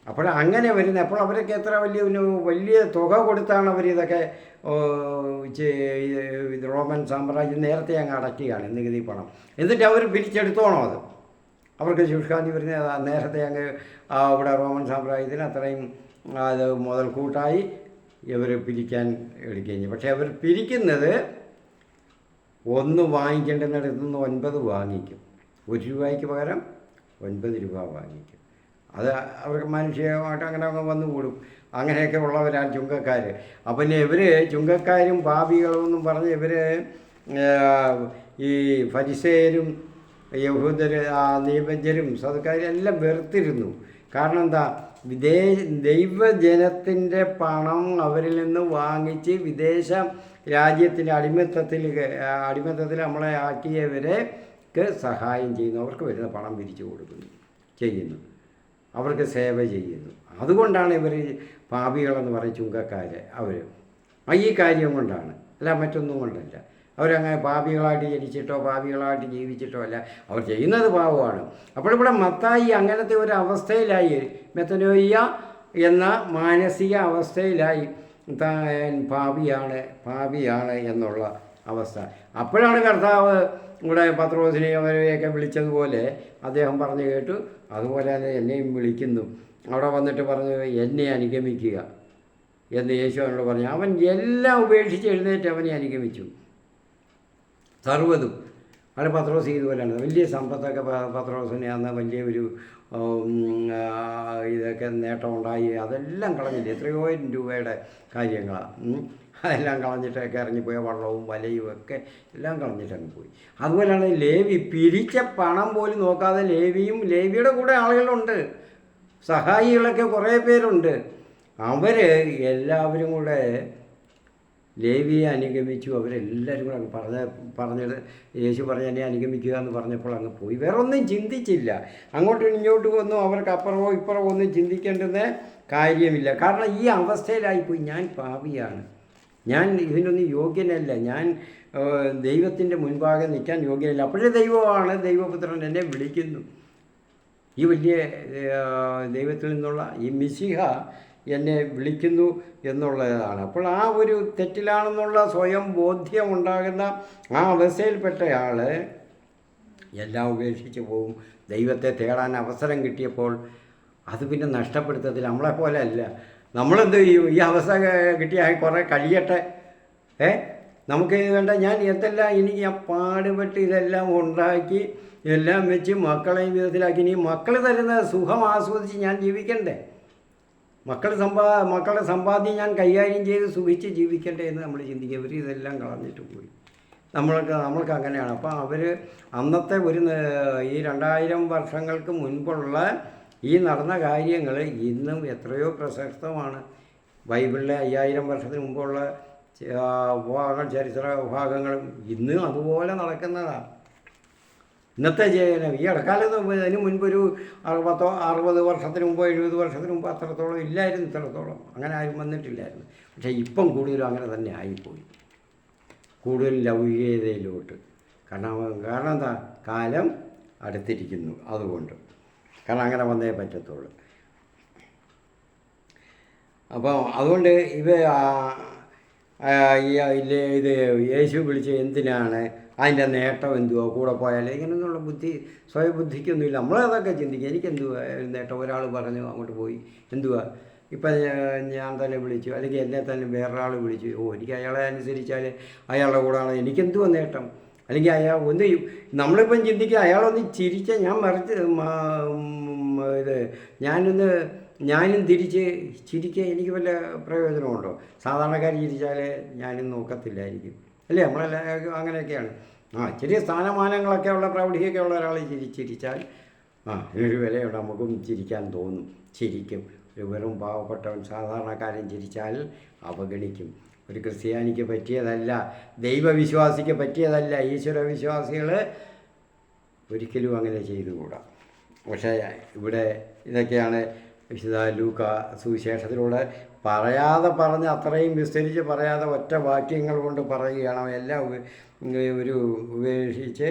അപ്പോൾ അങ്ങനെ അപ്പോൾ അവരൊക്കെ എത്ര വലിയ തുക കൊടുത്താണ് അവരിതൊക്കെ റോമൻ സാമ്രാജ്യം നേരത്തെ അങ്ങ് അടയ്ക്കുകയാണ് നികുതി പണം. എന്നിട്ട് അവർ പിരിച്ചെടുത്തോണം. അത് അവർക്ക് ശുഷ്കാന്തി വരുന്ന നേരത്തെ അങ്ങ് ഇവിടെ റോമൻ സാമ്രാജ്യത്തിന് അത്രയും അത് മുതൽക്കൂട്ടായി ഇവർ പിരിക്കാൻ എടുക്കുകയും ചെയ്യും. പക്ഷേ അവർ പിരിക്കുന്നത് 1 വാങ്ങിക്കേണ്ടുന്നിടത്തു നിന്ന് 9 വാങ്ങിക്കും. 1 രൂപയ്ക്ക് പകരം 9 രൂപ വാങ്ങിക്കും. അത് അവർക്ക് മാനുഷികമായിട്ട് അങ്ങനെ വന്നു കൂടും. അങ്ങനെയൊക്കെ ഉള്ളവരാണ് ചുങ്കക്കാർ. അപ്പം പിന്നെ ഇവർ ചുങ്കക്കാരും പാപികളും എന്നും പറഞ്ഞ് ഇവർ ഈ ഫരിസേയരും യഹൂദർ നിയമജ്ഞരും സദുക്കാരും എല്ലാം വെറുത്തിരുന്നു. കാരണം എന്താ, ദൈവജനത്തിൻ്റെ പണം അവരിൽ നിന്ന് വാങ്ങിച്ച് വിദേശ രാജ്യത്തിൻ്റെ അടിമത്തത്തിൽ നമ്മളെ ആക്കിയവർക്ക് സഹായം ചെയ്യുന്നു. അവർക്ക് വരുന്ന പണം പിരിച്ചു കൊടുക്കുന്നു, ചെയ്യുന്നു, അവർക്ക് സേവ ചെയ്യുന്നു. അതുകൊണ്ടാണ് ഇവർ പാപികളെന്ന് പറയും ചുങ്കക്കാർ. അവർ ഈ കാര്യം കൊണ്ടാണ്, അല്ല മറ്റൊന്നും കൊണ്ടല്ല. അവരങ്ങനെ പാപികളായിട്ട് ജനിച്ചിട്ടോ പാപികളായിട്ട് ജീവിച്ചിട്ടോ അല്ല, അവർ ചെയ്യുന്നത് പാവമാണ്. അപ്പോഴിവിടെ മത്തായി അങ്ങനത്തെ ഒരു അവസ്ഥയിലായി, മെത്തനോയ്യ എന്ന മാനസിക അവസ്ഥയിലായി, താൻ പാപിയാണ് എന്നുള്ള അവസ്ഥ. അപ്പോഴാണ് കർത്താവ് ഇവിടെ പത്രോസിനെയും അവരെയൊക്കെ വിളിച്ചതുപോലെ അദ്ദേഹം പറഞ്ഞു കേട്ടു, അതുപോലെ തന്നെ എന്നെയും വിളിക്കുന്നു. അവിടെ വന്നിട്ട് പറഞ്ഞു, എന്നെ അനുഗമിക്കുക എന്ന് യേശു അവനോട് പറഞ്ഞു. അവൻ എല്ലാം ഉപേക്ഷിച്ച് എഴുന്നേറ്റ് അവനെ അനുഗമിച്ചു, സർവ്വതും. അവിടെ പത്രോസ് ഇതുപോലെയാണ്. വലിയ സമ്പത്തൊക്കെ പത്രോസിനെ അന്ന് വലിയ ഒരു ഇതൊക്കെ നേട്ടമുണ്ടായി, അതെല്ലാം കളഞ്ഞില്ല. എത്രയോ രൂപയുടെ കാര്യങ്ങളാണ്. അതെല്ലാം കളഞ്ഞിട്ടൊക്കെ ഇറങ്ങിപ്പോയ വള്ളവും വലയും ഒക്കെ എല്ലാം കളഞ്ഞിട്ടങ്ങ് പോയി. അതുപോലെയാണ് ലേവി, പിരിച്ച പണം പോലും നോക്കാതെ ലേവിയുടെ കൂടെ ആളുകളുണ്ട്, സഹായികളൊക്കെ കുറേ പേരുണ്ട്. അവർ എല്ലാവരും കൂടെ ലേവിയെ അനുഗമിച്ചു. അവരെല്ലാവരും കൂടെ പറഞ്ഞത് യേശു പറഞ്ഞ് എന്നെ അനുഗമിക്കുക എന്ന് പറഞ്ഞപ്പോൾ അങ്ങ് പോയി. വേറെ ഒന്നും ചിന്തിച്ചില്ല. അങ്ങോട്ടും ഇങ്ങോട്ടും ഒന്നും അവർക്ക് അപ്പുറമോ ഇപ്പുറമോ ഒന്നും ചിന്തിക്കേണ്ടുന്ന കാര്യമില്ല. കാരണം ഈ അവസ്ഥയിലായിപ്പോയി, ഞാൻ പാപിയാണ്, ഞാൻ ഇതിനൊന്നും യോഗ്യനല്ല, ഞാൻ ദൈവത്തിൻ്റെ മുൻപാകെ നിൽക്കാൻ യോഗ്യനല്ല. അപ്പോഴേ ദൈവമാണ്, ദൈവപുത്രൻ എന്നെ വിളിക്കുന്നു, ഈ വലിയ ദൈവത്തിൽ നിന്നുള്ള ഈ മിശിഹ എന്നെ വിളിക്കുന്നു എന്നുള്ളതാണ്. അപ്പോൾ ആ ഒരു തെറ്റിലാണെന്നുള്ള സ്വയം ബോധ്യമുണ്ടാകുന്ന ആ അവസ്ഥയിൽപ്പെട്ടയാൾ എല്ലാം ഉപേക്ഷിച്ച് പോകും. ദൈവത്തെ തേടാൻ അവസരം കിട്ടിയപ്പോൾ അത് പിന്നെ നഷ്ടപ്പെടുത്തത്തില്ല. നമ്മളെപ്പോലെ അല്ല. നമ്മളെന്ത് ചെയ്യും? ഈ അവസ്ഥ കിട്ടിയാൽ കുറേ കഴിയട്ടെ, നമുക്ക് വേണ്ട, ഞാൻ എന്തെല്ലാം എനിക്ക് ഞാൻ പാടുപെട്ട് ഇതെല്ലാം ഉണ്ടാക്കി എല്ലാം വെച്ച് മക്കളെയും വിധത്തിലാക്കി, ഇനി മക്കൾ തരുന്ന സുഖം ആസ്വദിച്ച് ഞാൻ ജീവിക്കണ്ടേ, മക്കളുടെ സമ്പാദ്യം ഞാൻ കൈകാര്യം ചെയ്ത് സുഖിച്ച് ജീവിക്കണ്ടേ എന്ന് നമ്മൾ ചിന്തിക്കുക. ഇവർ ഇതെല്ലാം കളഞ്ഞിട്ട് പോയി. നമ്മൾക്ക് അങ്ങനെയാണ്. അപ്പോൾ അവർ അന്നത്തെ ഈ 2000 വർഷങ്ങൾക്ക് മുൻപുള്ള ഈ നടന്ന കാര്യങ്ങൾ ഇന്നും എത്രയോ പ്രസക്തമാണ്. ബൈബിളിലെ 5000 വർഷത്തിന് മുമ്പുള്ള ചരിത്ര ഭാഗങ്ങളും ഇന്നും അതുപോലെ നടക്കുന്നതാണ്. ഇന്നത്തെ ഈ ഇടക്കാലത്ത് അതിന് മുൻപൊരു 60 വർഷത്തിന് മുമ്പോ 70 വർഷത്തിന് മുമ്പ് അത്രത്തോളം ഇല്ലായിരുന്നു, ഇത്രത്തോളം അങ്ങനെ ആരും വന്നിട്ടില്ലായിരുന്നു. പക്ഷേ ഇപ്പം കൂടുതലും അങ്ങനെ തന്നെ ആയിപ്പോയി, കൂടുതൽ ലൗകികതയിലോട്ട്. കാരണം എന്താ, കാലം അടുത്തിരിക്കുന്നു, അതുകൊണ്ട്. കാരണം അങ്ങനെ വന്നേ പറ്റത്തുള്ളൂ. അപ്പോൾ അതുകൊണ്ട് ഇത് യേശു വിളിച്ച് എന്തിനാണ്, അതിൻ്റെ നേട്ടം എന്തുവാ, കൂടെ പോയാൽ ഇങ്ങനെയൊന്നുള്ള സ്വയബുദ്ധിക്കൊന്നുമില്ല. നമ്മളതൊക്കെ ചിന്തിക്കുക, എനിക്കെന്തുവാ നേട്ടം, ഒരാൾ പറഞ്ഞു അങ്ങോട്ട് പോയി, എന്തുവാ ഇപ്പം ഞാൻ തന്നെ വിളിച്ചു, അല്ലെങ്കിൽ എന്നെ തന്നെ വേറൊരാൾ വിളിച്ചു, എനിക്ക് അയാളെ അനുസരിച്ചാൽ അയാളുടെ കൂടെയാണ്, എനിക്കെന്തുവാ നേട്ടം, അല്ലെങ്കിൽ ഒന്ന് നമ്മളിപ്പം ചിന്തിക്കുക, അയാളൊന്ന് ചിരിച്ച ഞാൻ മറിച്ച് ഞാനും തിരിച്ച് ചിരിക്കുക, എനിക്ക് വല്ല പ്രയോജനമുണ്ടോ? സാധാരണക്കാർ ചിരിച്ചാൽ ഞാനും നോക്കത്തില്ലായിരിക്കും, അല്ലേ? നമ്മളെല്ലാം അങ്ങനെയൊക്കെയാണ്. ചെറിയ സ്ഥാനമാനങ്ങളൊക്കെ ഉള്ള പ്രൗഢിയൊക്കെ ഉള്ള ഒരാൾ ചിരിച്ചാൽ ഇതിനൊരു വിലയുണ്ട്, നമുക്കും ചിരിക്കാൻ തോന്നും, ചിരിക്കും. ഒരു വെറും പാവപ്പെട്ടവൻ സാധാരണക്കാരൻ ചിരിച്ചാൽ അവഗണിക്കും. ഒരു ക്രിസ്ത്യാനിക്ക് പറ്റിയതല്ല, ദൈവവിശ്വാസിക്ക് പറ്റിയതല്ല. ഈശ്വരവിശ്വാസികൾ ഒരിക്കലും അങ്ങനെ ചെയ്തുകൂടാ. പക്ഷേ ഇവിടെ ഇതൊക്കെയാണ് വിശുദ്ധ ലൂക്ക സുവിശേഷത്തിലൂടെ പറഞ്ഞ് അത്രയും വിസ്തരിച്ച് പറയാതെ ഒറ്റ വാക്യങ്ങൾ കൊണ്ട് പറയുകയാണ്. എല്ലാം ഉപേക്ഷിച്ച്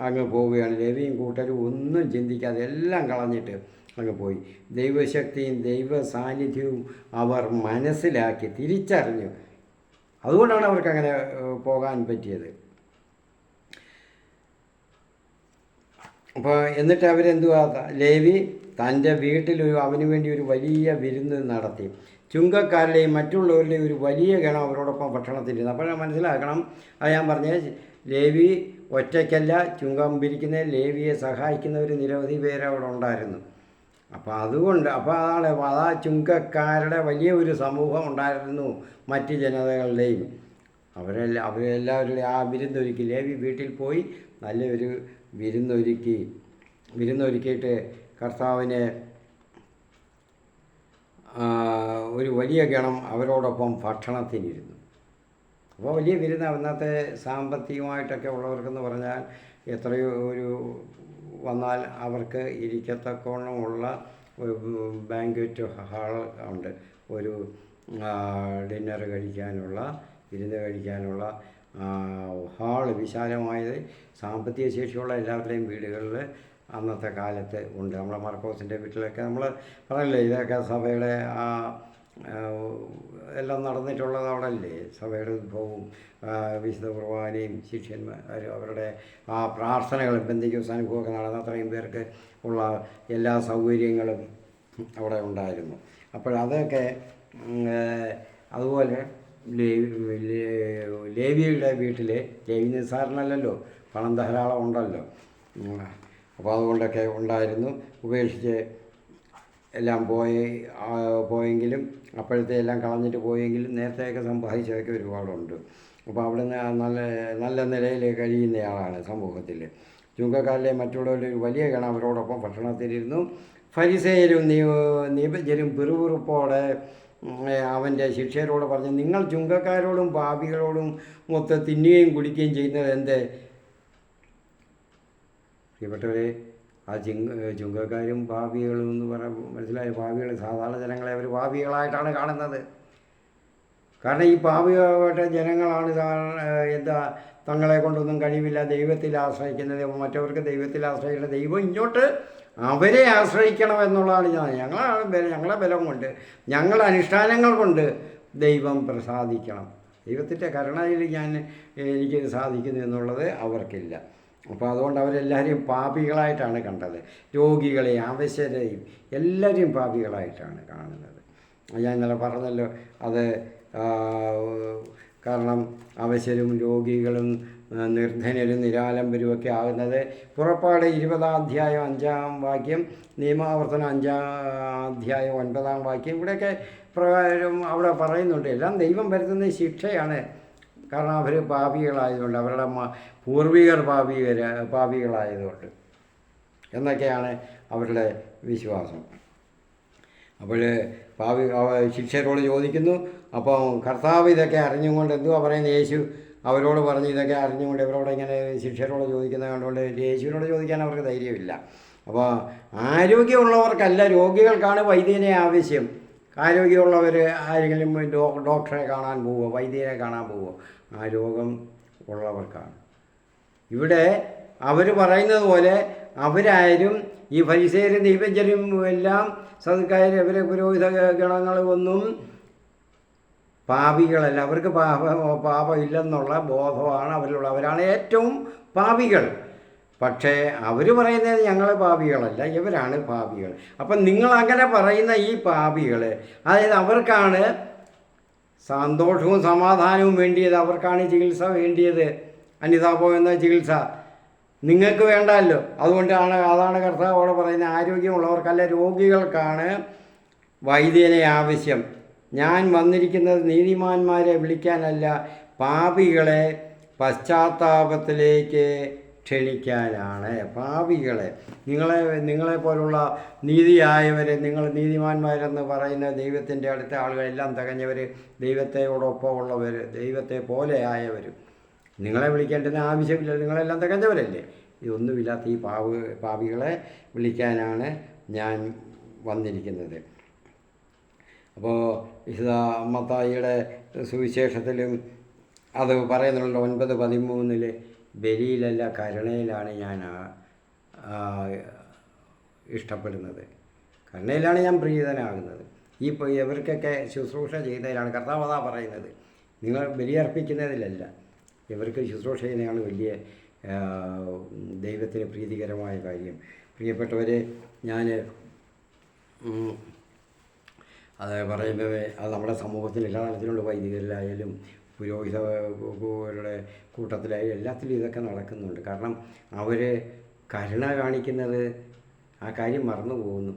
അങ്ങ് പോവുകയാണ്. ലേവിയും കൂട്ടരും ഒന്നും ചിന്തിക്കാതെ എല്ലാം കളഞ്ഞിട്ട് അങ്ങ് പോയി. ദൈവശക്തിയും ദൈവ സാന്നിധ്യവും അവർ മനസ്സിലാക്കി തിരിച്ചറിഞ്ഞു. അതുകൊണ്ടാണ് അവർക്കങ്ങനെ പോകാൻ പറ്റിയത്. അപ്പോൾ എന്നിട്ട് അവരെന്തുവാ, ലേവി തൻ്റെ വീട്ടിൽ അവന് വേണ്ടി ഒരു വലിയ വിരുന്ന് നടത്തി. ചുങ്കക്കാരുടെയും മറ്റുള്ളവരുടെയും ഒരു വലിയ ഗണം അവരോടൊപ്പം ഭക്ഷണത്തിലിരുന്നു. അപ്പോൾ മനസ്സിലാക്കണം, അത് ഞാൻ പറഞ്ഞ ലേവി ഒറ്റയ്ക്കല്ല ചുങ്കം പിരിക്കുന്ന, ലേവിയെ സഹായിക്കുന്നവർ നിരവധി പേര് അവിടെ ഉണ്ടായിരുന്നു. അപ്പോൾ അതുകൊണ്ട് അതാ ചുങ്കക്കാരുടെ വലിയ ഒരു സമൂഹം ഉണ്ടായിരുന്നു, മറ്റ് ജനതകളുടെയും. അവരെല്ലാവരുടെയും ആ വിരുന്നൊരുക്കി. ലേവി വീട്ടിൽ പോയി നല്ലൊരു വിരുന്നൊരുക്കിയിട്ട് കർത്താവിനെ ഒരു വലിയ ഗണം അവരോടൊപ്പം ഭക്ഷണത്തിനിരുന്നു. അപ്പോൾ വലിയ വിരുന്ന്. അന്നത്തെ സാമ്പത്തികമായിട്ടൊക്കെ ഉള്ളവർക്കെന്ന് പറഞ്ഞാൽ എത്രയോ വന്നാൽ അവർക്ക് ഇരിക്കത്തക്കോണമുള്ള ഒരു ബാങ്ക്വറ്റ് ഹാൾ ഉണ്ട്, ഒരു ഡിന്നർ കഴിക്കാനുള്ള, വിരുന്ന് കഴിക്കാനുള്ള ഹാൾ ഹാള് വിശാലമായത് സാമ്പത്തിക ശേഷിയുള്ള എല്ലാവരുടെയും വീടുകളിൽ അന്നത്തെ കാലത്ത് ഉണ്ട്. നമ്മളെ മർക്കോസിൻ്റെ വീട്ടിലൊക്കെ നമ്മൾ പറയില്ലേ, ഇതൊക്കെ സഭയുടെ എല്ലാം നടന്നിട്ടുള്ളത് അവിടെ അല്ലേ. സഭയുടെ ഉദ്ഭവവും വിശുദ്ധ കുർബാനയും ശിഷ്യന്മാരും അവരുടെ ആ പ്രാർത്ഥനകളും പെന്തക്കോസ്ത് അനുഭവമൊക്കെ നടന്ന അത്രയും പേർക്ക് ഉള്ള എല്ലാ സൗകര്യങ്ങളും അവിടെ ഉണ്ടായിരുന്നു. അപ്പോഴതൊക്കെ അതുപോലെ ലേവിയുടെ വീട്ടിൽ ലേവി നിസ്സാരനല്ലല്ലോ, പണം ധാരാളം ഉണ്ടല്ലോ. അപ്പോൾ അതുകൊണ്ടൊക്കെ ഉണ്ടായിരുന്നു. ഉപേക്ഷിച്ച് എല്ലാം പോയെങ്കിലും അപ്പോഴത്തെ എല്ലാം കളഞ്ഞിട്ട് പോയെങ്കിലും നേരത്തെയൊക്കെ സമ്പാദിച്ചതൊക്കെ ഒരുപാടുണ്ട്. അപ്പോൾ അവിടുന്ന് നല്ല നിലയിൽ കഴിയുന്നയാളാണ് സമൂഹത്തിൽ. ചുങ്കക്കാരിലെ മറ്റുള്ളവരുടെ ഒരു വലിയ ഗണം അവരോടൊപ്പം പട്ടണത്തിലിരുന്നു. ഫരിസേയരും നീപജ്ഞരും പിറുപിറുപ്പോടെ അവൻ്റെ ശിഷ്യരോട് പറഞ്ഞു, നിങ്ങൾ ചുങ്കക്കാരോടും പാപികളോടും മൊത്തം തിന്നുകയും കുടിക്കുകയും ചെയ്യുന്നത് എന്ത്? പ്രിയപ്പെട്ടവരെ, ആ ചുങ്കക്കാരും പാപികളും എന്ന് മനസ്സിലായ പാപികൾ സാധാരണ ജനങ്ങളെ അവർ പാപികളായിട്ടാണ് കാണുന്നത്. കാരണം ഈ പാപികളായിട്ട് ജനങ്ങളാണ് എന്താ തങ്ങളെ കൊണ്ടൊന്നും കഴിവില്ല, ദൈവത്തിൽ ആശ്രയിക്കുന്നത്. മറ്റവർക്ക് ദൈവത്തിൽ ആശ്രയിക്കുന്ന ദൈവം ഇങ്ങോട്ട് അവരെ ആശ്രയിക്കണം എന്നുള്ളതാണ്. ഞങ്ങളെ ബലം കൊണ്ട് ഞങ്ങളുടെ അനുഷ്ഠാനങ്ങൾ കൊണ്ട് ദൈവം പ്രസാദിക്കണം, ദൈവത്തിൻ്റെ കരുണയിൽ എനിക്കിത് സാധിക്കുന്നു എന്നുള്ളത് അവർക്കില്ല. അപ്പോൾ അതുകൊണ്ട് അവരെല്ലാവരെയും പാപികളായിട്ടാണ് കണ്ടത്. രോഗികളെയും അവശരെയും എല്ലാവരെയും പാപികളായിട്ടാണ് കാണുന്നത്. ഞാൻ ഇന്നലെ പറഞ്ഞല്ലോ അത്. കാരണം അവശരും രോഗികളും നിർധനരും നിരാലംബരും ഒക്കെ ആകുന്നത് പുറപ്പാട് 20-ാം അധ്യായം 5-ാം വാക്യം, നിയമാവർത്തനം 5-ാം അധ്യായം 9-ാം വാക്യം, ഇവിടെയൊക്കെ പ്രകാരം അവിടെ പറയുന്നുണ്ട്. എല്ലാം ദൈവം വരുത്തുന്ന ശിക്ഷയാണ്. കാരണം അവർ പാപികളായതുകൊണ്ട്, അവരുടെ പൂർവികർ പാപികളായതുകൊണ്ട് എന്നൊക്കെയാണ് അവരുടെ വിശ്വാസം. അപ്പോൾ ശിഷ്യരോട് ചോദിക്കുന്നു. അപ്പോൾ കർത്താവ് ഇതൊക്കെ അറിഞ്ഞുകൊണ്ട് എന്തുവാ പറയുന്നത്? യേശു അവരോട് പറഞ്ഞ് ഇതൊക്കെ അറിഞ്ഞുകൊണ്ട് ഇവരോട് ഇങ്ങനെ ശിഷ്യരോട് ചോദിക്കുന്നത് കണ്ടുകൊണ്ട് യേശുവിനോട് ചോദിക്കാൻ അവർക്ക് ധൈര്യമില്ല. അപ്പോൾ ആരോഗ്യമുള്ളവർക്കല്ല, രോഗികൾക്കാണ് വൈദ്യനെ ആവശ്യം. ആരോഗ്യമുള്ളവർ ആരെങ്കിലും ഡോക്ടറെ കാണാൻ പോവുമോ, വൈദ്യനെ കാണാൻ പോവുമോ? ആ രോഗം ഉള്ളവർക്കാണ്. ഇവിടെ അവർ പറയുന്നത് പോലെ അവരാരും ഈ ഫരിസേയരും ദൈവജ്ഞരും എല്ലാം സദുക്കായരും അവരെ പുരോഹിത ഗണങ്ങൾ ഒന്നും പാപികളല്ല. അവർക്ക് പാപം ഇല്ലെന്നുള്ള ബോധമാണ് അവരിലുള്ള. അവരാണ് ഏറ്റവും പാപികൾ. പക്ഷേ അവർ പറയുന്നത് ഞങ്ങൾ പാപികളല്ല, ഇവരാണ് പാപികൾ. അപ്പം നിങ്ങളങ്ങനെ പറയുന്ന ഈ പാപികൾ, അതായത് അവർക്കാണ് സന്തോഷവും സമാധാനവും വേണ്ടിയത്, അവർക്കാണ് ചികിത്സ വേണ്ടിയത്. അന്യതാപം എന്ന ചികിത്സ നിങ്ങൾക്ക് വേണ്ടല്ലോ. അതാണ് കർത്താവോട് പറയുന്നത്, ആരോഗ്യമുള്ളവർക്കല്ല രോഗികൾക്കാണ് വൈദ്യനെ ആവശ്യം. ഞാൻ വന്നിരിക്കുന്നത് നീതിമാന്മാരെ വിളിക്കാനല്ല, പാപികളെ പശ്ചാത്താപത്തിലേക്ക് ക്ഷണിക്കാനാണ്. പാപികളെ, നിങ്ങളെപ്പോലുള്ള നീതിയായവരെ, നിങ്ങൾ നീതിമാന്മാരെന്ന് പറയുന്ന ദൈവത്തിൻ്റെ അടുത്ത ആളുകളെല്ലാം തികഞ്ഞവർ, ദൈവത്തോടൊപ്പമുള്ളവർ, ദൈവത്തെ പോലെ ആയവർ, നിങ്ങളെ വിളിക്കേണ്ടതിന് ആവശ്യമില്ല, നിങ്ങളെല്ലാം തികഞ്ഞവരല്ലേ. ഇതൊന്നുമില്ലാത്ത ഈ പാപികളെ വിളിക്കാനാണ് ഞാൻ വന്നിരിക്കുന്നത്. അപ്പോൾ വിശുദ്ധ മത്തായിയുടെ സുവിശേഷത്തിലും അത് പറയുന്നുണ്ട് 9:13 ബലിയിലല്ല കരുണയിലാണ് ഞാൻ ഇഷ്ടപ്പെടുന്നത്, കരുണയിലാണ് ഞാൻ പ്രീതനാകുന്നത്. ഇവർക്കൊക്കെ ശുശ്രൂഷ ചെയ്യുന്നതിലാണ് കർത്താവ് അതാ പറയുന്നത്. നിങ്ങൾ ബലിയർപ്പിക്കുന്നതിലല്ല, ഇവർക്ക് ശുശ്രൂഷ ചെയ്യുന്നതാണ് വലിയ ദൈവത്തിന് പ്രീതികരമായ കാര്യം. പ്രിയപ്പെട്ടവരെ, ഞാൻ അത് പറയുന്നത് അത് നമ്മുടെ സമൂഹത്തിൽ എല്ലാ തലത്തിലുള്ള വൈദികരിലായാലും പുരോഹിതരുടെ കൂട്ടത്തിലായാലും എല്ലാത്തിലും ഇതൊക്കെ നടക്കുന്നുണ്ട്. കാരണം അവർ കരുണ കാണിക്കുന്നത് ആ കാര്യം മറന്നു പോകുന്നു.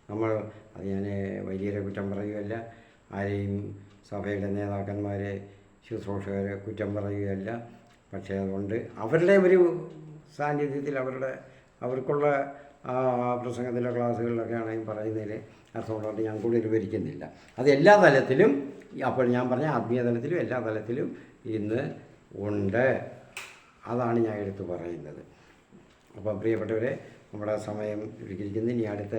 അത് ഞാൻ വൈദികരെ കുറ്റം പറയുകയല്ല, ആരെയും സഭയുടെ നേതാക്കന്മാരെ ശുശ്രൂഷകരെ കുറ്റം പറയുകയല്ല. പക്ഷേ അതുകൊണ്ട് അവരുടെ ഒരു സാന്നിധ്യത്തിൽ അവർക്കുള്ള പ്രസംഗത്തിലോ ക്ലാസ്സുകളിലൊക്കെ ആണെങ്കിൽ പറയുന്നതിൽ അർത്ഥമുള്ളതുകൊണ്ട് ഞാൻ കൂടുതൽ വിവരിക്കുന്നില്ല. അത് എല്ലാ തലത്തിലും, അപ്പോൾ ഞാൻ പറഞ്ഞ ആത്മീയ തലത്തിലും എല്ലാ തലത്തിലും ഇന്ന് ഉണ്ട്. അതാണ് ഞാൻ എടുത്തു പറയുന്നത്. അപ്പോൾ പ്രിയപ്പെട്ടവരെ, നമ്മുടെ സമയം ഇരിക്കുന്നു. ഇനി അടുത്ത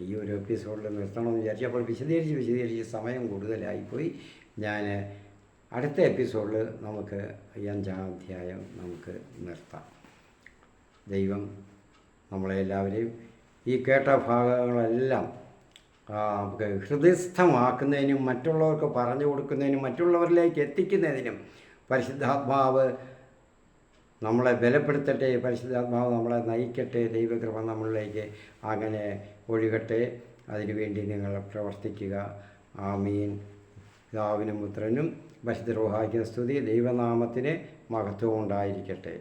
ഈ ഒരു എപ്പിസോഡിൽ നിർത്തണമെന്ന് വിചാരിച്ചു. അപ്പോൾ വിശദീകരിച്ച് സമയം കൂടുതലായിപ്പോയി. ഞാൻ അടുത്ത എപ്പിസോഡിൽ നമുക്ക് ഈ 5-ാം അധ്യായം നമുക്ക് നിർത്താം. ദൈവം നമ്മളെല്ലാവരെയും ഈ കേട്ട ഭാഗങ്ങളെല്ലാം ഹൃദയസ്ഥമാക്കുന്നതിനും മറ്റുള്ളവർക്ക് പറഞ്ഞു കൊടുക്കുന്നതിനും മറ്റുള്ളവരിലേക്ക് എത്തിക്കുന്നതിനും പരിശുദ്ധാത്മാവ് നമ്മളെ ബലപ്പെടുത്തട്ടെ. പരിശുദ്ധാത്മാവ് നമ്മളെ നയിക്കട്ടെ. ദൈവകൃപ നമ്മളിലേക്ക് അങ്ങനെ ഒഴുകട്ടെ. അതിനുവേണ്ടി നിങ്ങൾ പ്രവർത്തിക്കുക. ആമീൻ. പിതാവിനും പുത്രനും പരിശുദ്ധ റൂഹായ്ക്കും സ്തുതി. ദൈവനാമത്തിന് മഹത്വം ഉണ്ടായിരിക്കട്ടെ.